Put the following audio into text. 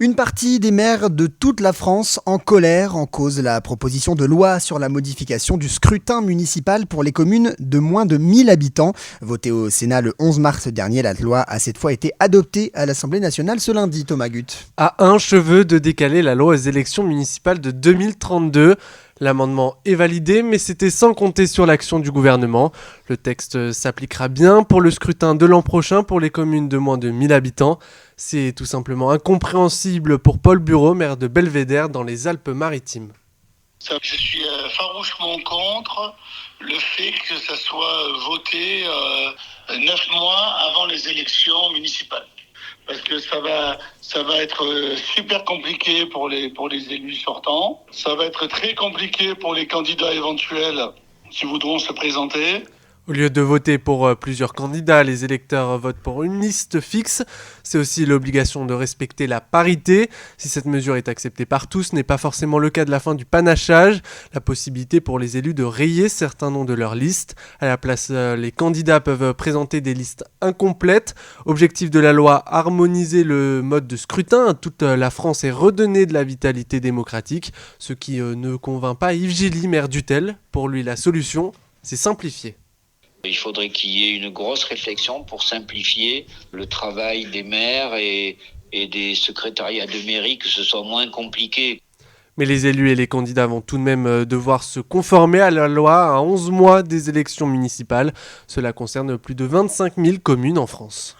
Une partie des maires de toute la France en colère en cause la proposition de loi sur la modification du scrutin municipal pour les communes de moins de 1000 habitants. Votée au Sénat le 11 mars dernier, la loi a cette fois été adoptée à l'Assemblée nationale ce lundi, Thomas Gutt. À un cheveu de décaler la loi aux élections municipales de 2032. L'amendement est validé, mais c'était sans compter sur l'action du gouvernement. Le texte s'appliquera bien pour le scrutin de l'an prochain pour les communes de moins de 1000 habitants. C'est tout simplement incompréhensible pour Paul Bureau, maire de Belvédère dans les Alpes-Maritimes. Je suis farouchement contre le fait que ça soit voté 9 mois avant les élections municipales. Parce que ça va être super compliqué pour les élus sortants. Ça va être très compliqué pour les candidats éventuels qui voudront se présenter. Au lieu de voter pour plusieurs candidats, les électeurs votent pour une liste fixe. C'est aussi l'obligation de respecter la parité. Si cette mesure est acceptée par tous, ce n'est pas forcément le cas de la fin du panachage. La possibilité pour les élus de rayer certains noms de leur liste. À la place, les candidats peuvent présenter des listes incomplètes. Objectif de la loi, harmoniser le mode de scrutin à toute la France et redonner de la vitalité démocratique. Ce qui ne convainc pas Yves Gilly, maire d'Utel. Pour lui, la solution, c'est simplifier. Il faudrait qu'il y ait une grosse réflexion pour simplifier le travail des maires et des secrétariats de mairie, que ce soit moins compliqué. Mais les élus et les candidats vont tout de même devoir se conformer à la loi à 11 mois des élections municipales. Cela concerne plus de 25 000 communes en France.